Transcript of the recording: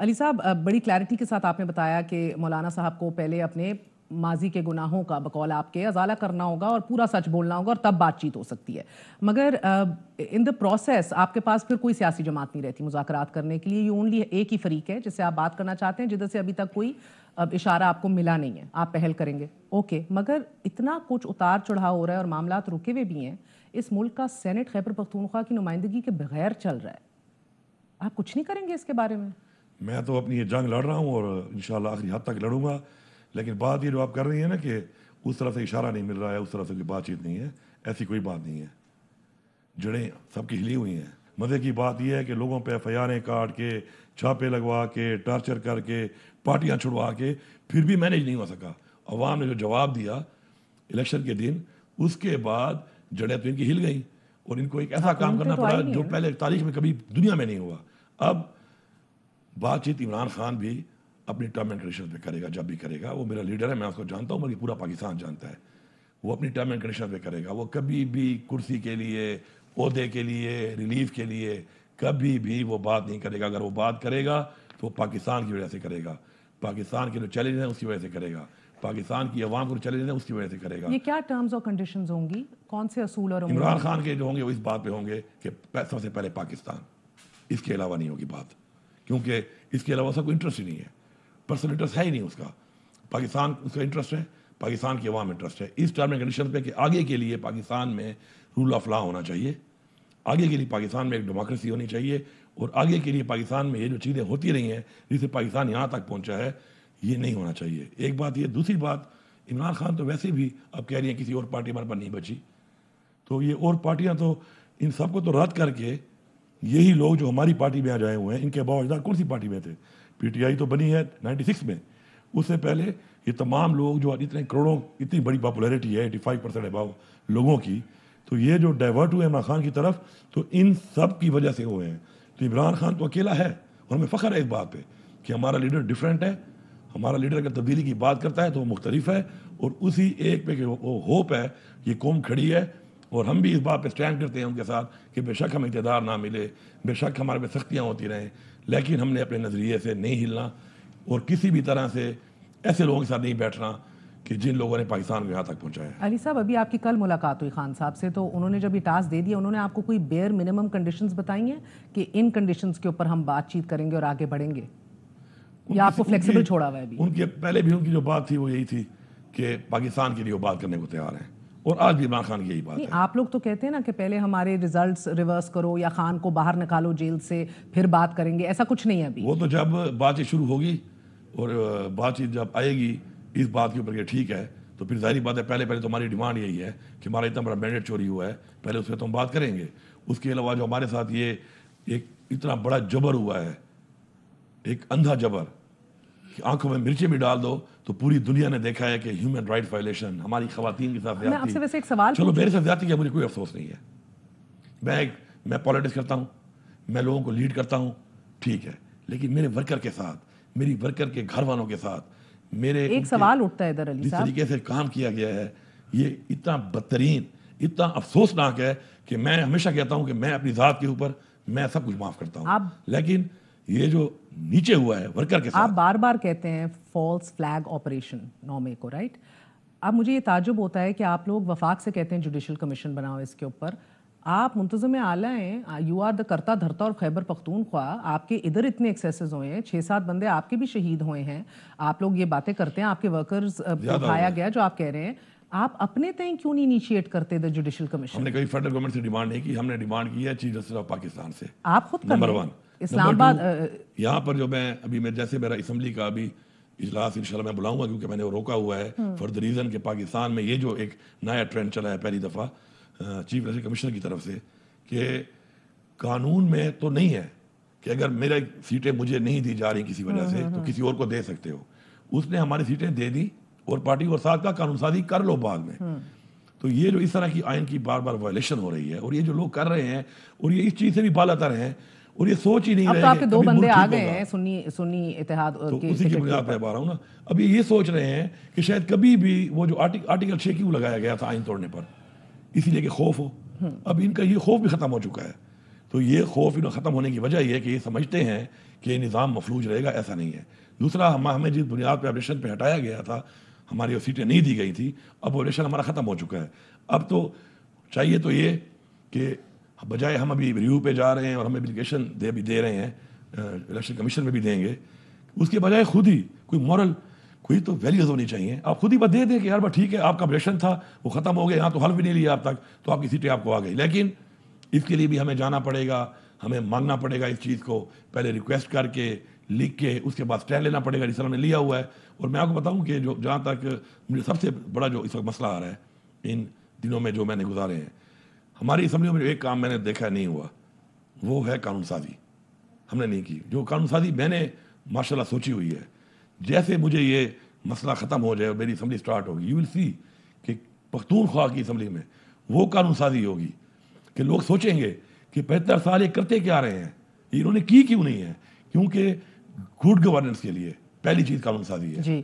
علی صاحب بڑی کلیئرٹی کے ساتھ آپ نے بتایا کہ مولانا صاحب کو پہلے اپنے ماضی کے گناہوں کا بقول آپ کے ازالہ کرنا ہوگا اور پورا سچ بولنا ہوگا اور تب بات چیت ہو سکتی ہے. مگر ان دا پروسیس آپ کے پاس پھر کوئی سیاسی جماعت نہیں رہتی مذاکرات کرنے کے لیے. یہ اونلی ایک ہی فریق ہے جس سے آپ بات کرنا چاہتے ہیں, جدھر سے ابھی تک کوئی اشارہ آپ کو ملا نہیں ہے. آپ پہل کریں گے اوکے, مگر اتنا کچھ اتار چڑھاؤ ہو رہا ہے اور معاملات رکے ہوئے بھی ہیں. اس ملک کا سینٹ خیبر پختونخوا کی نمائندگی کے بغیر چل رہا ہے, آپ کچھ نہیں کریں گے اس کے بارے میں؟ میں تو اپنی یہ جنگ لڑ رہا ہوں اور انشاءاللہ آخری حد تک لڑوں گا. لیکن بات یہ جو آپ کر رہی ہیں نا کہ اس طرح سے اشارہ نہیں مل رہا ہے, اس طرح سے کوئی بات چیت نہیں ہے, ایسی کوئی بات نہیں ہے. جڑیں سب کی ہلی ہوئی ہیں. مزے کی بات یہ ہے کہ لوگوں پہ FIR کاٹ کے, چھاپے لگوا کے, ٹارچر کر کے, پارٹیاں چھڑوا کے پھر بھی مینیج نہیں ہو سکا. عوام نے جو جواب دیا الیکشن کے دن, اس کے بعد جڑیں تو ان کی ہل گئیں اور ان کو ایک ایسا کام کرنا پڑا جو پہلے تاریخ میں کبھی دنیا میں نہیں ہوا. اب بات چیت عمران خان بھی اپنی ٹرم اینڈ کنڈیشن پہ کرے گا, جب بھی کرے گا. وہ میرا لیڈر ہے, میں اس کو جانتا ہوں, بلکہ پورا پاکستان جانتا ہے. وہ اپنی ٹرم اینڈ کنڈیشن پہ کرے گا. وہ کبھی بھی کرسی کے لیے, عہدے کے لیے, ریلیف کے لیے کبھی بھی وہ بات نہیں کرے گا. اگر وہ بات کرے گا تو پاکستان کی وجہ سے کرے گا, پاکستان کے جو چیلنج ہیں اس کی وجہ سے کرے گا, پاکستان کی عوام کو چیلنج ہیں اس کی وجہ سے کرے گا. یہ کیا ٹرمز اور کنڈیشنز ہوں گی, کون سے اصول اور عمران خان کے جو ہوں گے وہ اس بات پہ ہوں گے کہ سب سے پہلے پاکستان, اس کے علاوہ نہیں ہوگی بات, کیونکہ اس کے علاوہ اس کا کوئی انٹرسٹ ہی نہیں ہے. پرسنل انٹرسٹ ہے ہی نہیں اس کا. پاکستان اس کا انٹرسٹ ہے, پاکستان کی عوام انٹرسٹ ہے اس ٹرم اینڈ کنڈیشن پہ کہ آگے کے لیے پاکستان میں رول آف لا ہونا چاہیے, آگے کے لیے پاکستان میں ایک ڈیموکریسی ہونی چاہیے, اور آگے کے لیے پاکستان میں یہ جو چیزیں ہوتی رہی ہیں جس سے پاکستان یہاں تک پہنچا ہے, یہ نہیں ہونا چاہیے. ایک بات یہ. دوسری بات, عمران خان تو ویسے بھی اب کہہ رہی ہیں کسی اور پارٹی ہمارے پر نہیں بچی, تو یہ اور پارٹیاں تو ان سب کو تو رد کر کے یہی لوگ جو ہماری پارٹی میں آ جائے ہوئے ہیں, ان کے باوجود کون سی پارٹی میں تھے؟ PTI تو بنی ہے 96 میں, اس سے پہلے یہ تمام لوگ جو اتنے کروڑوں, اتنی بڑی پاپولیرٹی ہے 85% اباؤ لوگوں کی, تو یہ جو ڈائیورٹ ہوئے عمران خان کی طرف تو ان سب کی وجہ سے ہوئے ہیں. تو عمران خان تو اکیلا ہے, اور ہمیں فخر ہے اس بات پہ کہ ہمارا لیڈر ڈفرینٹ ہے. ہمارا لیڈر اگر تبدیلی کی بات کرتا ہے تو وہ مختلف ہے, اور اسی ایک پہ کہ وہ ہوپ ہے, یہ قوم کھڑی ہے, اور ہم بھی اس بات پہ اسٹینڈ کرتے ہیں ان کے ساتھ کہ بے شک ہم اقتدار نہ ملے, بے شک ہمارے پہ سختیاں ہوتی رہیں, لیکن ہم نے اپنے نظریے سے نہیں ہلنا اور کسی بھی طرح سے ایسے لوگوں کے ساتھ نہیں بیٹھنا کہ جن لوگوں نے پاکستان کو یہاں تک پہنچایا ہے. علی صاحب ابھی آپ کی کل ملاقات ہوئی خان صاحب سے, تو انہوں نے جب یہ ٹاسک دے دیا, انہوں نے آپ کو کوئی بیئر منیمم کنڈیشنز بتائی ہیں کہ ان کنڈیشنز کے اوپر ہم بات چیت کریں گے اور آگے بڑھیں گے, یا آپ کو فلیکسیبل چھوڑا ہوا ہے ابھی؟ ان کے پہلے بھی ان کی جو بات تھی وہ یہی تھی کہ پاکستان کے لیے وہ بات کرنے کو تیار ہیں, اور آج بھی عمران خان کی یہی بات ہے. آپ لوگ تو کہتے ہیں نا کہ پہلے ہمارے ریزلٹس ریورس کرو یا خان کو باہر نکالو جیل سے, پھر بات کریں گے, ایسا کچھ نہیں ہے ابھی. وہ تو جب بات چیت شروع ہوگی اور بات چیت جب آئے گی اس بات کے اوپر کہ ٹھیک ہے, تو پھر ظاہری بات ہے پہلے تو ہماری ڈیمانڈ یہی ہے کہ ہمارا اتنا بڑا مینڈیٹ چوری ہوا ہے, پہلے اس پہ تو ہم بات کریں گے. اس کے علاوہ جو ہمارے ساتھ یہ ایک اتنا بڑا جبر ہوا ہے, ایک اندھا جبر, کہ آنکھوں میں مرچیں بھی ڈال دو تو پوری دنیا نے دیکھا ہے کہ ہیومن رائٹ وائلیشن, ہماری خواتین کے ساتھ میں آپ سے ویسے ایک زیادتی. سوال چلو میرے ساتھ زیادتی کا مجھے کوئی افسوس نہیں ہے, میں پالیٹکس کرتا ہوں, میں لوگوں کو لیڈ کرتا ہوں, ٹھیک ہے, لیکن میرے ورکر کے ساتھ, میری ورکر کے گھر والوں کے ساتھ میرے ایک سوال اٹھتا ہے ادھر علی جس صاحب, طریقے سے کام کیا گیا ہے یہ اتنا بدترین, اتنا افسوسناک ہے کہ میں ہمیشہ کہتا ہوں کہ میں اپنی ذات کے اوپر میں سب کچھ معاف کرتا ہوں, لیکن یہ جو نیچے ہوا ہے ورکر کے ساتھ. آپ بار بار کہتے ہیں فالس فلیگ آپریشن نومے کو, رائٹ؟ اب مجھے یہ تعجب ہوتا ہے کہ آپ لوگ وفاق سے کہتے ہیں جوڈیشل کمیشن بناؤ اس کے اوپر, آپ منتظم اعلیٰ ہیں, یو آر دا کرتا دھرتا اور خیبر پختونخوا, آپ کے ادھر اتنے ایکسیسز ہوئے ہیں, 6-7 بندے آپ کے بھی شہید ہوئے ہیں, آپ لوگ یہ باتیں کرتے ہیں, آپ کے ورکرز کو اٹھایا گیا جو آپ کہہ رہے ہیں, آپ اپنے تئیں کیوں نہیں انیشیٹ کرتے دا جوڈیشل کمیشن؟ ہم نے کبھی فیڈرل گورنمنٹ سے ڈیمانڈ نہیں کی, ہم نے ڈیمانڈ کی ہے چیف جسٹس آف پاکستان سے. آپ خود نمبر 1. اسلام آباد یہاں پر جو میں ابھی جیسے میرا اسمبلی کا ابھی اجلاس انشاءاللہ میں بلاؤں گا, کیونکہ میں نے وہ روکا ہوا ہے فار دا ریزن کہ پاکستان میں یہ جو ایک نیا ٹرینڈ چلا ہے پہلی دفعہ چیف الیکشن کمشنر کی طرف سے کہ قانون میں تو نہیں ہے کہ اگر میرے سیٹیں مجھے نہیں دی جا رہی کسی وجہ سے تو کسی اور کو دے سکتے ہو. اس نے ہماری سیٹیں دے دی اور پارٹی اور ساتھ کا قانون سازی کر لو بعد میں. تو یہ جو اس طرح کی آئین کی بار بار وائلیشن ہو رہی ہے, اور یہ جو لوگ کر رہے ہیں, اور یہ اس چیز سے بھی بالاتر ہیں, اور یہ سوچ ہی نہیں رہے. اب تو آپ کے 2 بندے آ گئے ہیں سنی اتحاد کے, اسی کی بنیاد پہ بتا رہا ہوں نا. اب یہ سوچ رہے ہیں کہ شاید کبھی بھی وہ جو آرٹیکل 6 کیوں لگایا گیا تھا آئین توڑنے پر, اسی لیے کہ خوف ہو. اب ان کا یہ خوف بھی ختم ہو چکا ہے. تو یہ خوف ختم ہونے کی وجہ یہ ہے کہ یہ سمجھتے ہیں کہ نظام مفلوج رہے گا، ایسا نہیں ہے. دوسرا، ہمیں جس بنیاد پہ آپریشن پہ ہٹایا گیا تھا، ہماری وہ سیٹیں نہیں دی گئی تھی، اب آپریشن ہمارا ختم ہو چکا ہے. اب تو چاہیے تو یہ کہ بجائے ہم ابھی ریویو پہ جا رہے ہیں اور ہم اپلیکیشن دے رہے ہیں، الیکشن کمیشن میں بھی دیں گے، اس کے بجائے خود ہی کوئی مورل کوئی تو ویلیوز ہونی چاہیے. آپ خود ہی بات دے دیں کہ یار بات ٹھیک ہے، آپ کا آپریشن تھا وہ ختم ہو گیا، یہاں تو حل بھی نہیں لیا اب تک، تو آپ کی سیٹیں آپ کو آ گئی. لیکن اس کے لیے بھی ہمیں جانا پڑے گا، ہمیں ماننا پڑے گا اس چیز کو، پہلے ریکویسٹ کر کے لکھ کے اس کے بعد اسٹینڈ لینا پڑے گا جس طرح ہم نے لیا ہوا ہے. اور میں آپ کو بتاؤں کہ جو جہاں تک مجھے سب سے بڑا جو اس وقت مسئلہ آ رہا ہے ان دنوں میں جو میں نے گزارے ہیں، ہماری اسمبلیوں میں ایک کام میں نے دیکھا نہیں ہوا، وہ ہے قانون سازی. ہم نے نہیں کی جو قانون سازی میں نے ماشاء اللہ سوچی ہوئی ہے. جیسے مجھے یہ مسئلہ ختم ہو جائے اور میری اسمبلی سٹارٹ ہوگی، یو ول سی کہ پختونخوا کی اسمبلی میں وہ قانون سازی ہوگی کہ لوگ سوچیں گے کہ 75 سال یہ کرتے کیا رہے ہیں، انہوں نے کی کیوں نہیں ہے. کیونکہ گڈ گورننس کے لیے پہلی چیز قانون سازی ہے. جی